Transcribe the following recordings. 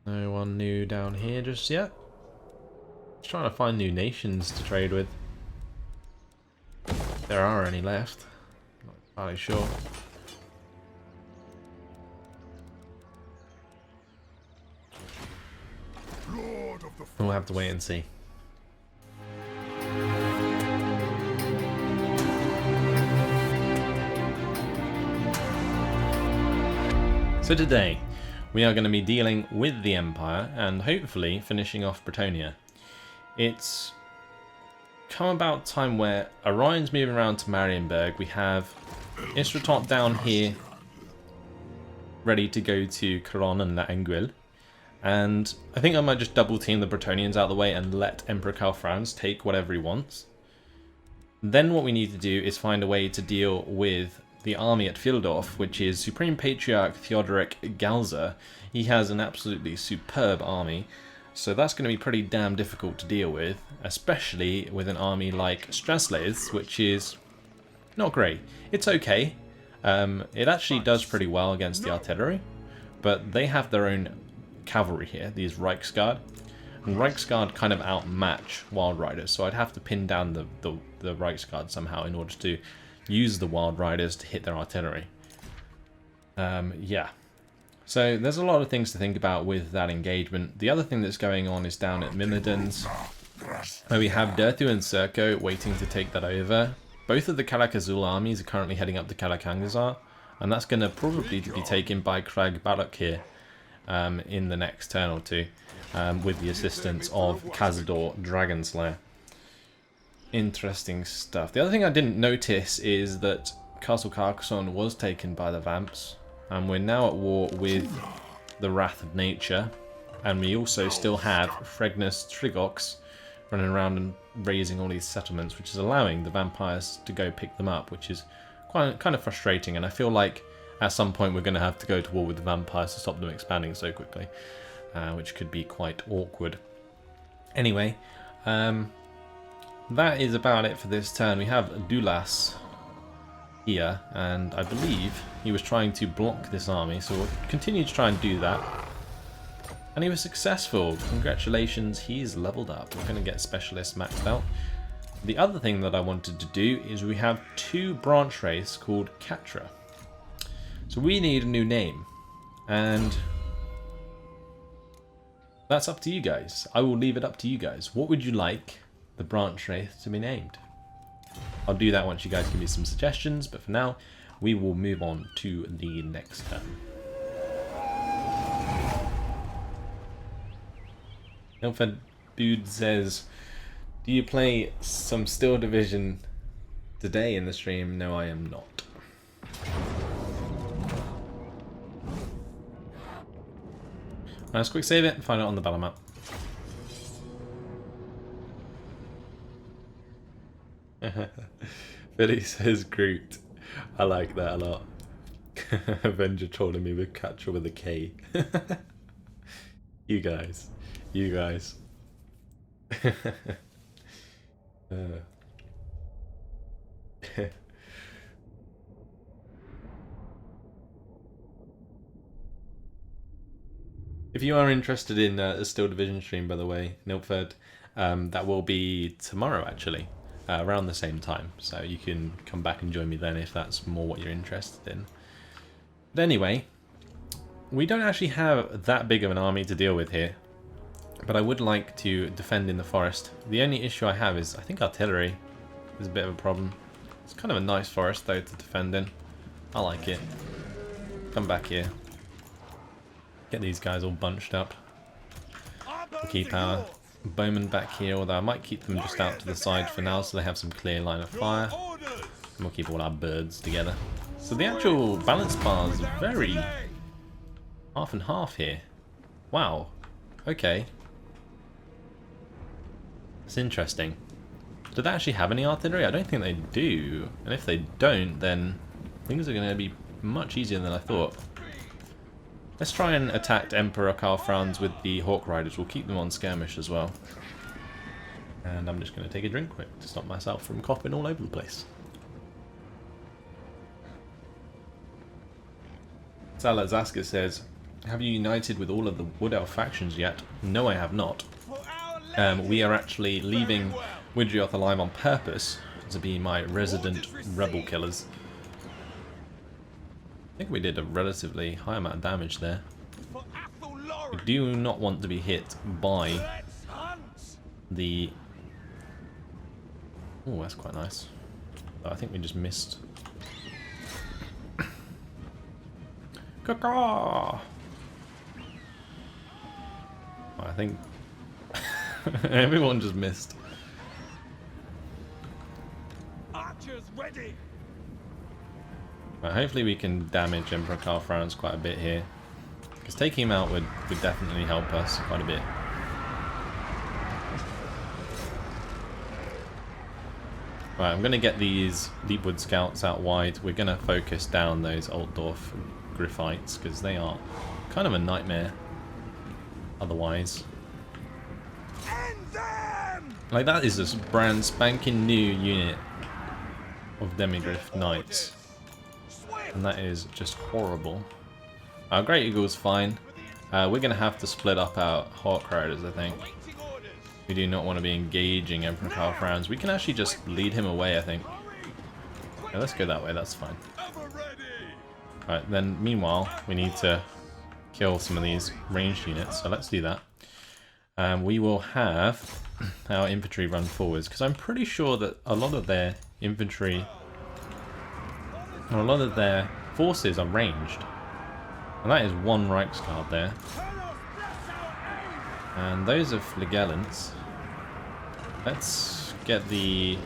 No one new down here just yet. Just trying to find new nations to trade with. If there are any left. Not entirely sure. We'll have to wait and see. So today, we are going to be dealing with the Empire and hopefully finishing off Bretonnia. It's come about time where Orion's moving around to Marienburg. We have Istratot down here ready to go to Caron and La Anguille. And I think I might just double team the Bretonnians out of the way and let Emperor Karl Franz take whatever he wants. Then what we need to do is find a way to deal with the army at Fildorf, which is Supreme Patriarch Theodoric Galza. He has an absolutely superb army, so that's going to be pretty damn difficult to deal with, especially with an army like Straslade's, which is not great. It's okay. It actually does pretty well against the artillery, but they have their own cavalry here, these Reichsguard. And Reichsguard kind of outmatch Wild Riders, so I'd have to pin down the Reichsguard somehow in order to use the Wild Riders to hit their artillery. Yeah. So there's a lot of things to think about with that engagement. The other thing that's going on is down at Mimidens, where we have Durthu and Serko waiting to take that over. Both of the Kalak-Azul armies are currently heading up to Kalak-Angazar, and that's going to probably be taken by Krag Balak here in the next turn or two, with the assistance of Cazador Dragonslayer. Interesting stuff. The other thing I didn't notice is that Castle Carcassonne was taken by the Vamps, and we're now at war with the Wrath of Nature, and we also still have Fregnus Trigox running around and raising all these settlements, which is allowing the vampires to go pick them up, which is kind of frustrating, and I feel like at some point we're going to have to go to war with the vampires to stop them expanding so quickly, which could be quite awkward. Anyway, that is about it for this turn. We have Dulas here, and I believe he was trying to block this army, so we'll continue to try and do that. And he was successful. Congratulations, he's leveled up. We're going to get Specialist maxed out. The other thing that I wanted to do is we have two branch race called Catra. So we need a new name, and that's up to you guys. I will leave it up to you guys. What would you like the branch wraith to be named? I'll do that once you guys give me some suggestions, but for now we will move on to the next turn. Ilfed Bude says, do you play some Steel Division today in the stream? No, I am not. Let's quick save it and find it on the battle map. Billy says Groot. I like that a lot. Avenger trolling me with Catcher with a K. You guys. You guys. If you are interested in a Steel Division stream, by the way, Nilford, that will be tomorrow actually. Around the same time, so you can come back and join me then if that's more what you're interested in. But anyway, we don't actually have that big of an army to deal with here, but I would like to defend in the forest. The only issue I have is I think artillery is a bit of a problem. It's kind of a nice forest though to defend in. I like it. Come back here. Get these guys all bunched up. We'll keep our bowmen back here, although I might keep them just out to the side for now so they have some clear line of fire. And we'll keep all our birds together. So the actual balance bar is very half and half here. Wow. Okay. That's interesting. Do they actually have any artillery? I don't think they do. And if they don't, then things are going to be much easier than I thought. Let's try and attack Emperor Karl Franz with the Hawk Riders. We'll keep them on skirmish as well. And I'm just going to take a drink quick to stop myself from coughing all over the place. Salazaska says, Have you united with all of the Wood Elf factions yet? No, I have not. We are actually leaving Widrioth alive on purpose to be my resident rebel killers. I think we did a relatively high amount of damage there. We do not want to be hit by the... Oh, that's quite nice. Oh, I think we just missed. Caw-caw! Oh, I think everyone just missed. Archers ready. Well, hopefully we can damage Emperor Karl'Thran's quite a bit here, because taking him out would definitely help us quite a bit. Right, I'm going to get these Deepwood Scouts out wide. We're going to focus down those Altdorf Griffites, because they are kind of a nightmare otherwise. Like, that is a brand spanking new unit of Demigryph Knights. And that is just horrible. Our Great Eagle's fine. We're going to have to split up our Hawk Riders, I think. We do not want to be engaging Emperor Karl'Thran's. We can actually just lead him away, I think. Yeah, let's go that way, that's fine. Right, then meanwhile, we need to kill some of these ranged units, so let's do that. We will have our infantry run forwards, because I'm pretty sure that a lot of their infantry, or a lot of their forces are ranged. And that is one Reichsguard there. And those are Flagellants. Let's get the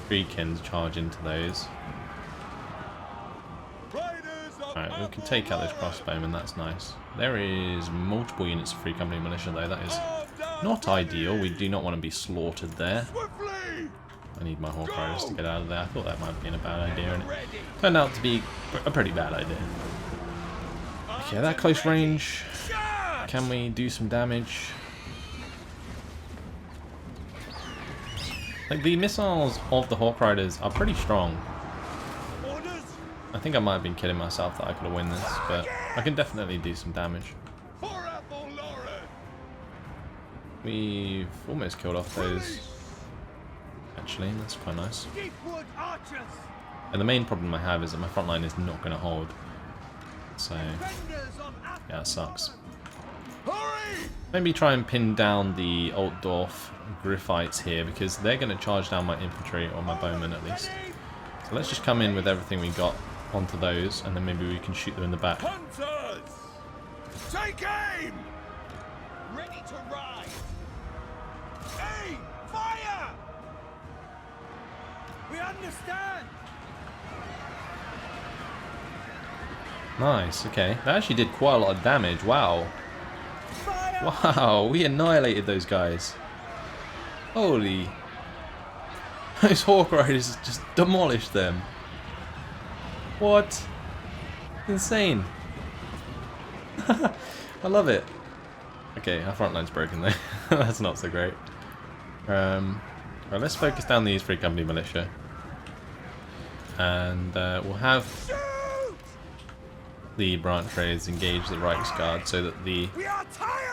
Freakin to charge into those. Alright, we can take out those crossbowmen, that's nice. There is multiple units of Free Company Militia though, that is not ideal. We do not want to be slaughtered there. I need my Hawk Riders to get out of there. I thought that might have been a bad idea, and it turned out to be a pretty bad idea. Okay, that close range. Can we do some damage? Like, the missiles of the Hawk Riders are pretty strong. I think I might have been kidding myself that I could have won this, but I can definitely do some damage. We've almost killed off those. Actually, that's quite nice. And the main problem I have is that my front line is not going to hold. So, yeah, it sucks. Maybe try and pin down the Altdorf Griffites here, because they're going to charge down my infantry, or my bowmen at least. So let's just come in with everything we got onto those, and then maybe we can shoot them in the back. Hunters! Take aim! Ready to ride! Aim! Fire! We understand! Nice, okay. That actually did quite a lot of damage, wow. Fire! Wow, we annihilated those guys. Holy. Those Hawk Riders just demolished them. What? Insane. I love it. Okay, our front line's broken though. That's not so great. Right, let's focus down these Free Company Militia. And we'll have the branch raids engage the Reichsguard so that the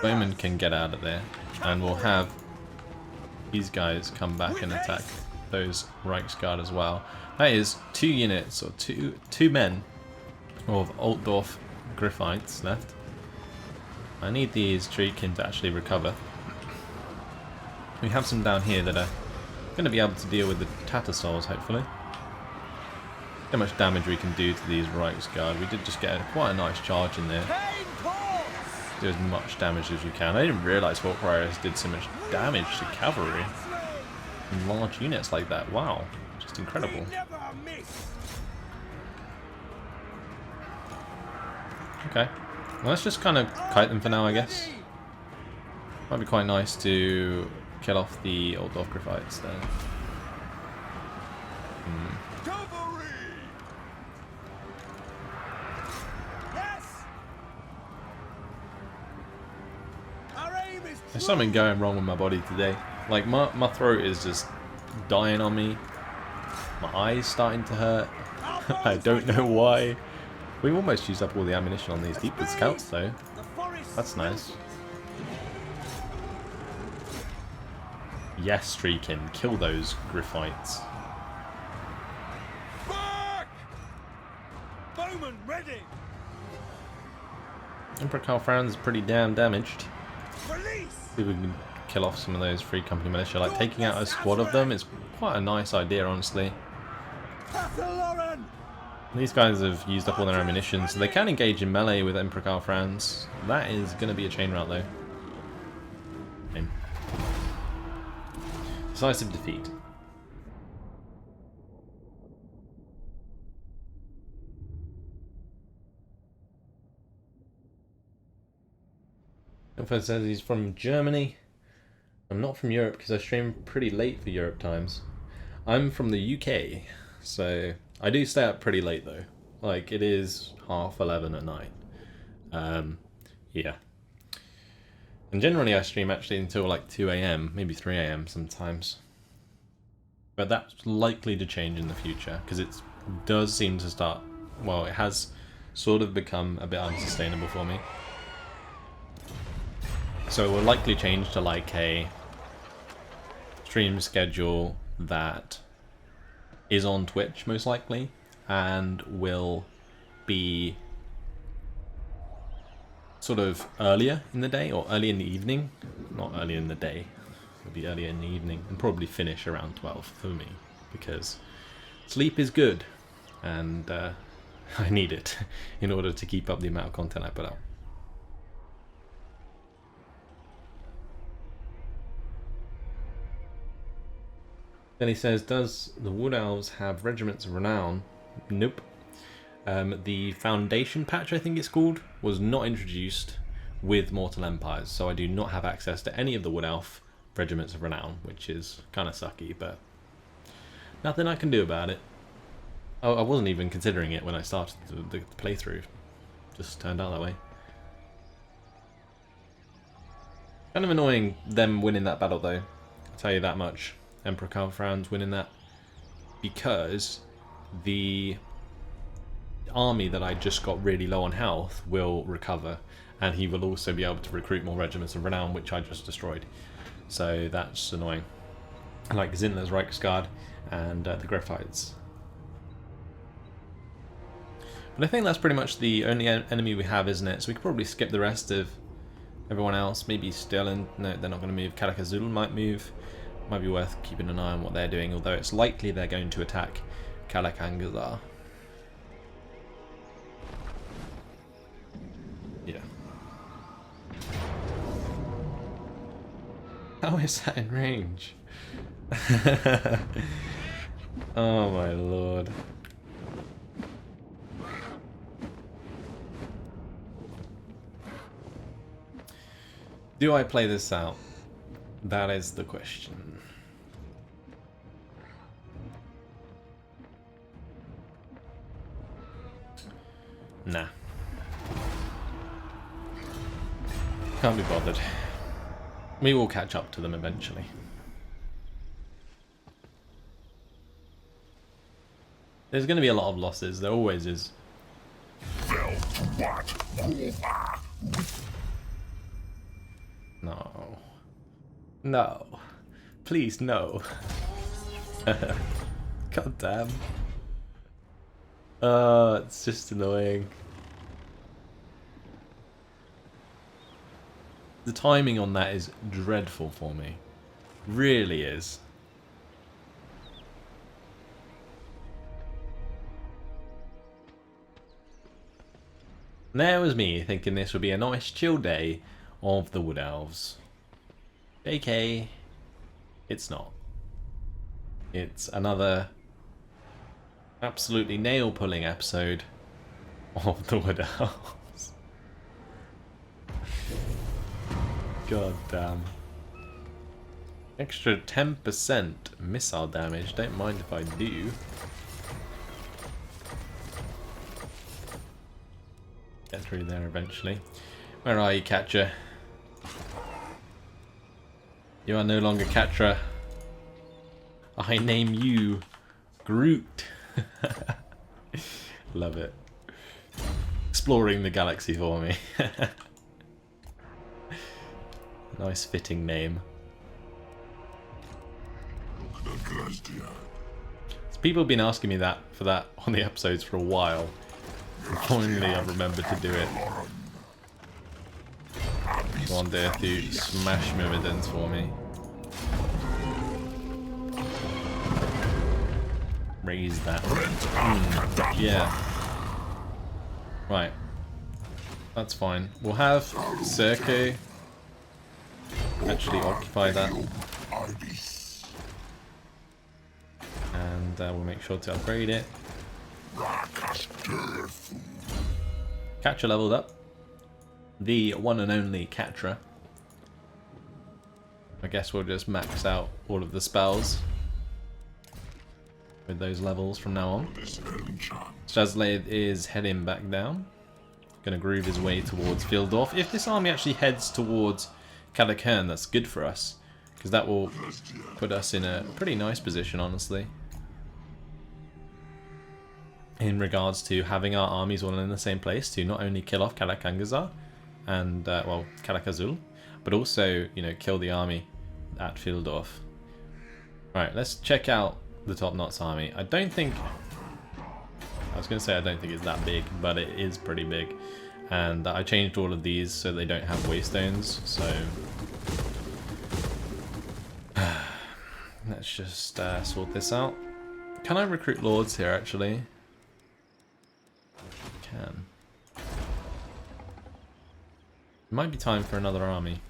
bowmen can get out of there. And we'll have these guys come back and attack those Reichsguard as well. That is 2 units, or two men of Altdorf Griffites left. I need these Treekin to actually recover. We have some down here that are going to be able to deal with the Tattersouls, hopefully. How much damage we can do to these Reichsguard. We did just get quite a nice charge in there. Do as much damage as we can. I didn't realise Hawk Riders did so much damage to cavalry in large units like that. Wow, just incredible. Okay, well, let's just kind of kite them for now, I guess. Might be quite nice to kill off the Altdorf Griffites there. There's something going wrong with my body today. Like, my throat is just dying on me. My eyes starting to hurt. I don't know why. We've almost used up all the ammunition on these deepwood scouts though. The forest That's nice. Yes, Streakin, kill those Griffites. back! Bowman ready! Emperor Karl Franz is pretty damn damaged. Release! See if we can kill off some of those Free Company militia. Like, taking out a squad of them is quite a nice idea, honestly. Lauren! These guys have used up all their ammunition, so they can engage in melee with Emperor Karl Franz. That is going to be a chain route, though. Okay. Decisive defeat. Info says he's from Germany. I'm not from Europe because I stream pretty late for Europe times. I'm from the UK, so I do stay up pretty late though. Like, it is 11:30 at night. Yeah. And generally I stream actually until like 2 AM, maybe 3 AM sometimes. But that's likely to change in the future because it does seem to start, well, it has sort of become a bit unsustainable for me. So it will likely change to like a stream schedule that is on Twitch most likely and will be sort of earlier in the day or early in the evening. Not early in the day, it'll be earlier in the evening and probably finish around 12 for me because sleep is good and I need it in order to keep up the amount of content I put out. Then he says, does the Wood Elves have Regiments of Renown? Nope. The Foundation patch, I think it's called, was not introduced with Mortal Empires, so I do not have access to any of the Wood Elf Regiments of Renown, which is kind of sucky, but nothing I can do about it. I wasn't even considering it when I started the playthrough. Just turned out that way. Kind of annoying them winning that battle though, I'll tell you that much. Emperor Karl Franz winning that, because the army that I just got really low on health will recover, and he will also be able to recruit more Regiments of Renown, which I just destroyed. So that's annoying. Like Zintler's Reichsguard and the Griffites. But I think that's pretty much the only enemy we have, isn't it? So we could probably skip the rest of everyone else. Maybe Stirland. No, they're not going to move. Kalak Azul might move. Might be worth keeping an eye on what they're doing, although it's likely they're going to attack Kalak Angazar. Yeah. How is that in range? Oh my lord. Do I play this out? That is the question. Nah. Can't be bothered. We will catch up to them eventually. There's going to be a lot of losses. There always is. No. No. Please, no. God damn. It's just annoying. The timing on that is dreadful for me. Really is. And there was me thinking this would be a nice chill day of the Wood Elves. JK, it's not. It's another absolutely nail-pulling episode of the Wood Elves. God damn. Extra 10% missile damage, don't mind if I do. Get through there eventually. Where are you, Catcher? You are no longer Catra. I name you Groot. Love it. exploring the galaxy for me. Nice fitting name. So people have been asking me that for that on the episodes for a while. And finally I've remembered to do it. Come on, Durthu, smash Myrmidons for me. Raise that. Yeah. Right. That's fine. We'll have Circo actually occupy that. And we'll make sure to upgrade it. Catcher leveled up. The one and only Catra. I guess we'll just max out all of the spells with those levels from now on. Shazlaid is heading back down. Gonna groove his way towards Fieldorf. If this army actually heads towards Kalakern, that's good for us, because that will put us in a pretty nice position, honestly, in regards to having our armies all in the same place to not only kill off Kalakangazar and well, Kalakazul, but also, you know, kill the army at Fieldorf. Right, let's check out the Top Knots army. I don't think it's that big, but it is pretty big. And I changed all of these so they don't have waystones, so let's just sort this out. Can I recruit lords here, actually? Can. It might be time for another army.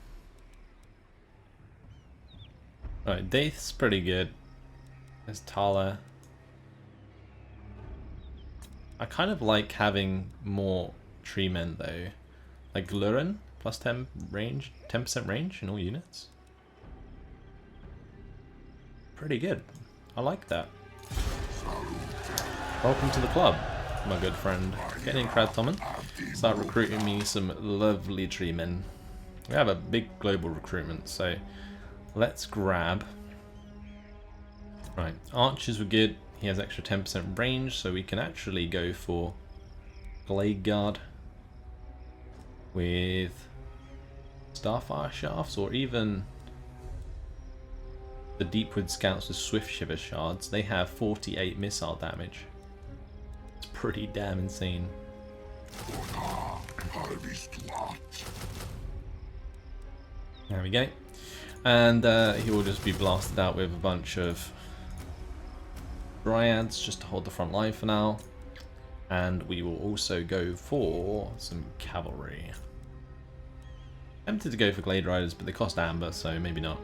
Right, Daith's pretty good. There's Tala. I kind of like having more tree men though. Like Lurin, plus 10 range, 10% range in all units. Pretty good. I like that. Welcome to the club, my good friend. Get in, Kradtomen. Start recruiting me some lovely tree men. We have a big global recruitment, so let's grab. Right, archers were good. He has extra 10% range, so we can actually go for Blade Guard with Starfire Shafts, or even the Deepwood Scouts with Swift Shiver Shards. They have 48 missile damage. It's pretty damn insane. There we go. And he will just be blasted out with a bunch of Dryads just to hold the front line for now. And we will also go for some cavalry. Tempted to go for Glade Riders, but they cost amber, so maybe not.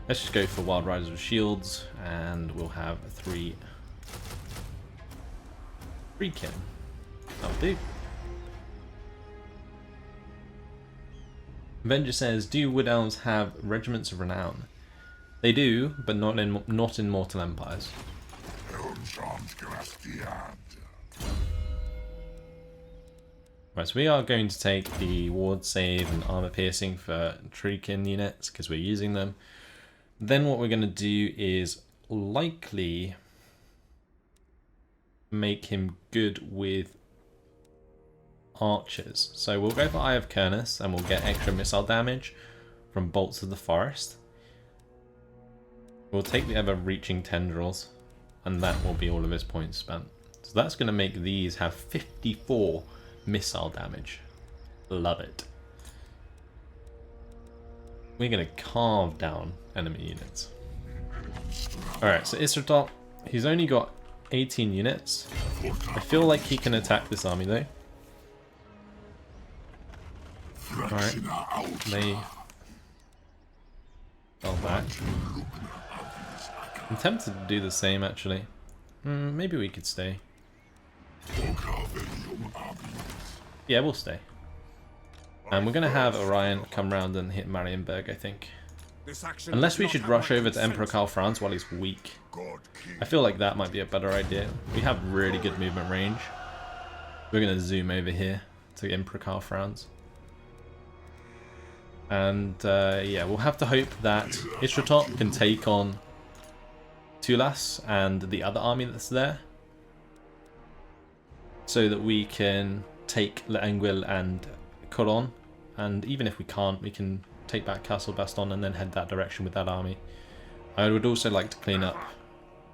Let's just go for Wild Riders with shields, and we'll have 3 kin. That'll do. Avenger says, do Wood Elves have regiments of renown? They do, but not in Mortal Empires. Right, so we are going to take the ward save and armor piercing for Treekin units because we're using them. Then what we're going to do is likely make him good with archers. So we'll go for Eye of Kernus and we'll get extra missile damage from Bolts of the Forest. We'll take the ever-reaching Tendrils, and that will be all of his points spent. So that's going to make these have 54 missile damage. Love it. We're going to carve down enemy units. Alright, so Isratop, he's only got 18 units. I feel like he can attack this army though. Alright, they fell back. I'm tempted to do the same actually. Maybe we could stay. Yeah, we'll stay. And we're going to have Orion come round and hit Marienburg, I think. Unless we should rush over to Emperor Karl Franz while he's weak. I feel like that might be a better idea. We have really good movement range. We're going to zoom over here to Emperor Karl Franz. And yeah, we'll have to hope that Isratop can take on Tulas and the other army that's there, so that we can take Argwylon and Colon, and even if we can't, we can take back Castle Baston and then head that direction with that army. I would also like to clean up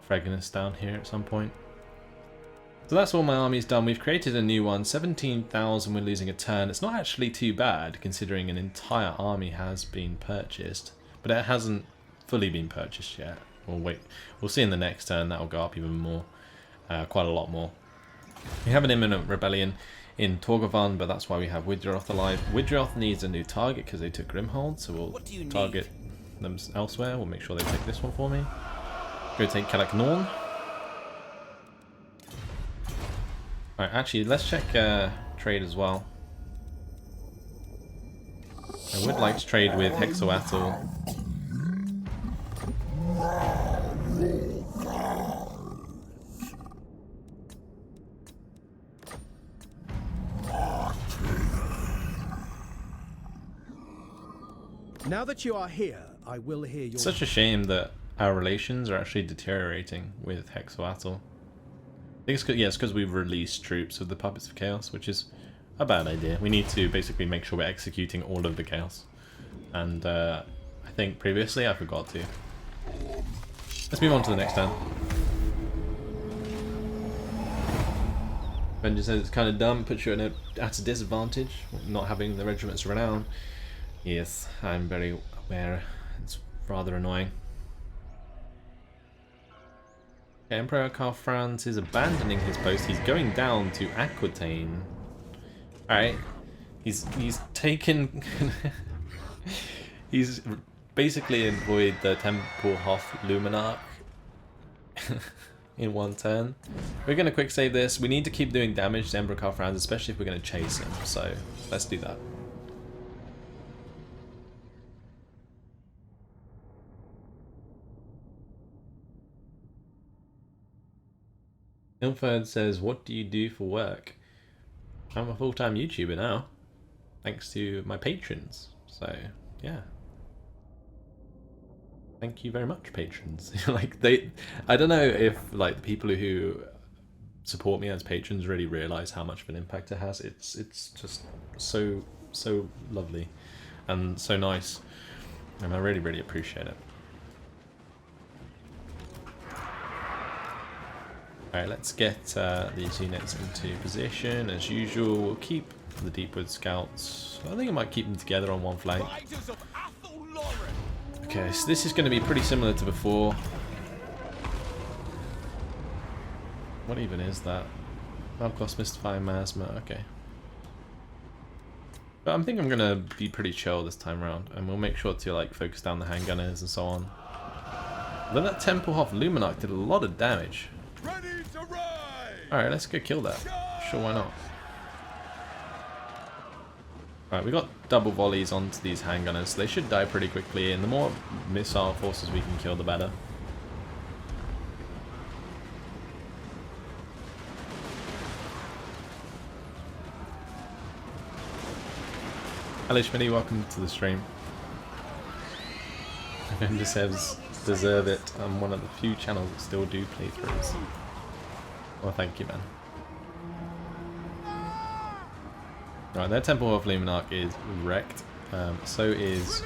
Fregnus down here at some point. So that's all my army's done. We've created a new one. 17,000, we're losing a turn. It's not actually too bad considering an entire army has been purchased, but it hasn't fully been purchased yet. We'll wait. We'll see in the next turn. That will go up even more, quite a lot more. We have an imminent rebellion in Torgavon, but that's why we have Widroth alive. Widroth needs a new target because they took Grimhold, so we'll target them elsewhere. We'll make sure they take this one for me. Go take Kelek Norn. Alright, actually, let's check trade as well. I would like to trade with Hexoatl. Now that you are here, I will hear your... Such a shame that our relations are actually deteriorating with Hexoatl. I think it's because we've released troops of the Puppets of Chaos, which is a bad idea. We need to basically make sure we're executing all of the Chaos. And I think previously I forgot to. Let's move on to the next turn. Benji says it's kind of dumb, puts you at a disadvantage, not having the regiment's renown. Yes, I'm very aware. It's rather annoying. Emperor Karl Franz is abandoning his post. He's going down to Aquitaine. Alright. He's taken... he's basically employed the Tempelhof Luminarch in one turn. We're going to quick save this. We need to keep doing damage to Emperor Karl Franz, especially if we're going to chase him. So, let's do that. Ilford says, what do you do for work? I'm a full-time YouTuber now, thanks to my patrons. So, yeah. Thank you very much, patrons. I don't know if like the people who support me as patrons really realize how much of an impact it has. It's just so lovely and so nice, and I really appreciate it. Alright, let's get these units into position as usual. We'll keep the Deepwood Scouts. I think I might keep them together on one flank. Okay, so this is going to be pretty similar to before. What even is that? Malkos Mystifying Miasma, okay. But I think I'm going to be pretty chill this time around, and we'll make sure to like focus down the handgunners and so on. But that Tempelhof Luminarch did a lot of damage. Alright, let's go kill that. Sure, why not? Alright, we got double volleys onto these handgunners, so they should die pretty quickly, and the more missile forces we can kill, the better. Hello Schmitty, welcome to the stream. Vendor says, deserve it. I'm one of the few channels that still do playthroughs. Well, thank you, man. Right, their Tempelhof Luminarch is wrecked. So is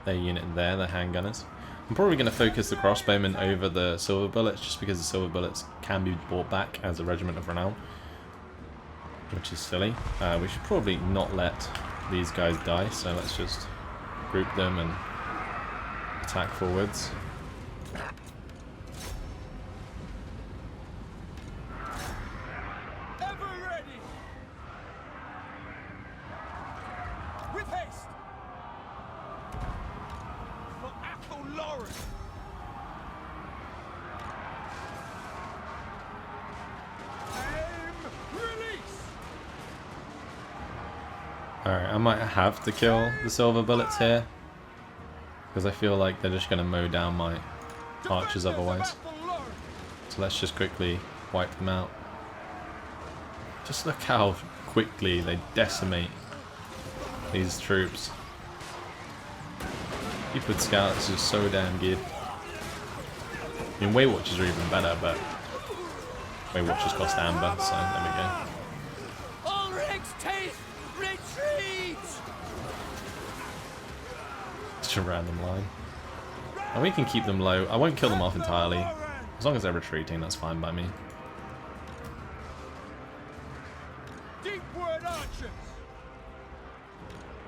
their unit there, their handgunners. I'm probably going to focus the crossbowmen over the silver bullets, just because the silver bullets can be brought back as a regiment of renown, which is silly. We should probably not let these guys die, so let's just group them and attack forwards. Alright, I might have to kill the silver bullets here, because I feel like they're just going to mow down my archers otherwise. So let's just quickly wipe them out. Just look how quickly they decimate these troops. Deepwood Scouts is so damn good. I mean, Weight Watchers are even better, but Weight Watchers cost amber, so there we go. such a random line. And we can keep them low. I won't kill them off entirely. As long as they're retreating, that's fine by me. Deepward archers.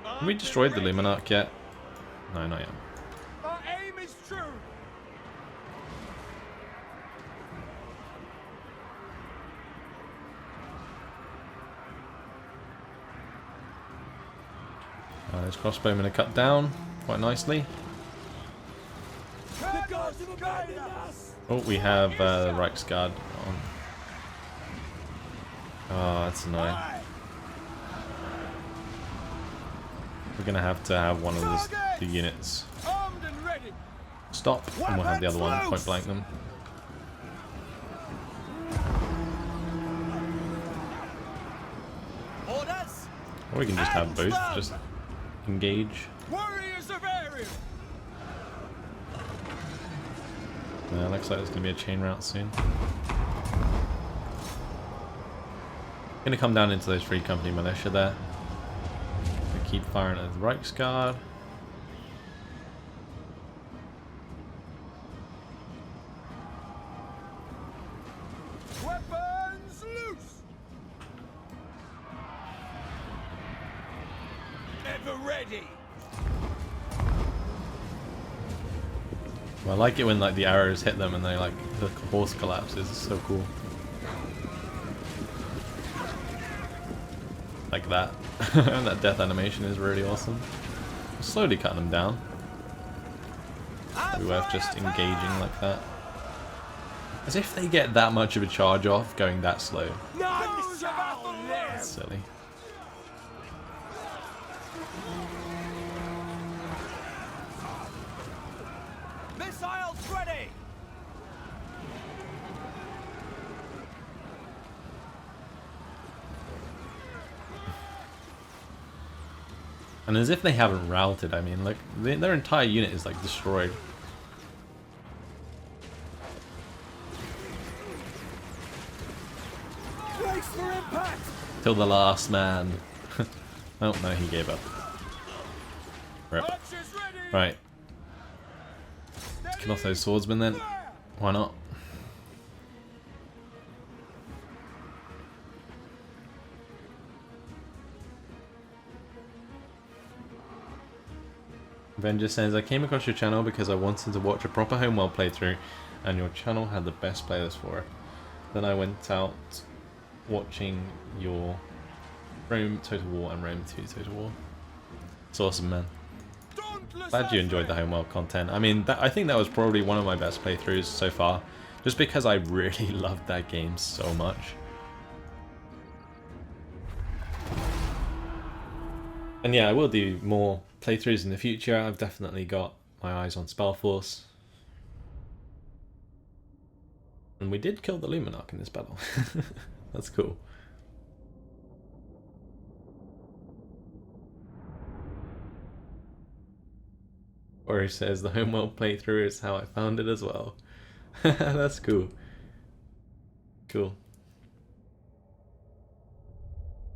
Have we destroyed the Luminarch yet? No, not yet. Our aim is true. Those crossbowmen are cut down quite nicely. The gods have abandoned us. Oh, we have Reichsguard on. Oh, that's annoying. We're gonna have to have one of the units Armed and ready. stop, and we'll have the other one point blank them. Orders. Or we can just have both, just engage. Warriors of Ariel. Yeah, looks like there's gonna be a chain route soon. Gonna come down into those Free Company militia there. Gonna keep firing at the Reichsguard. Weapons loose. Ever ready. Well, I like it when like the arrows hit them and they like the horse collapses. It's so cool. Like that. That death animation is really awesome. We're slowly cutting them down. Probably worth just engaging like that. As if they get that much of a charge off going that slow. That's silly. Missiles ready. And as if they haven't routed, I mean, like, their entire unit is, like, destroyed. Brace for impact. Till the last man. Oh, no, he gave up. Rip. Archers ready. Right. Kill off those swordsmen then. Why not? Avenger says, I came across your channel because I wanted to watch a proper Homeworld playthrough and your channel had the best playlist for it. Then I went out watching your Rome Total War and Rome 2 Total War. It's awesome, man. Glad you enjoyed the Homeworld content. I mean, I think that was probably one of my best playthroughs so far, just because I really loved that game so much. And yeah, I will do more playthroughs in the future. I've definitely got my eyes on Spellforce. And we did kill the Luminarch in this battle. That's cool. Or he says the Homeworld playthrough is how I found it as well. That's cool. Cool.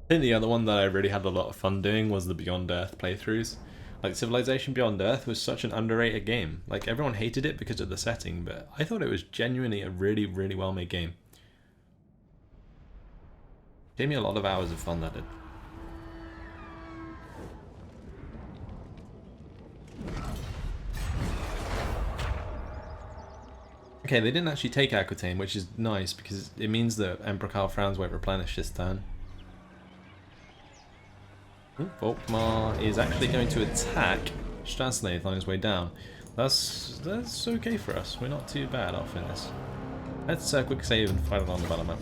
I think the other one that I really had a lot of fun doing was the Beyond Earth playthroughs. Like, Civilization Beyond Earth was such an underrated game. Like, everyone hated it because of the setting, but I thought it was genuinely a really, really well-made game. Gave me a lot of hours of fun, that did. Okay, they didn't actually take Aquitaine, which is nice because it means that Emperor Karl Franz won't replenish this turn. Volkmar is actually going to attack Straslaith on his way down. That's okay for us. We're not too bad off in this. Let's quick save and fight it on development.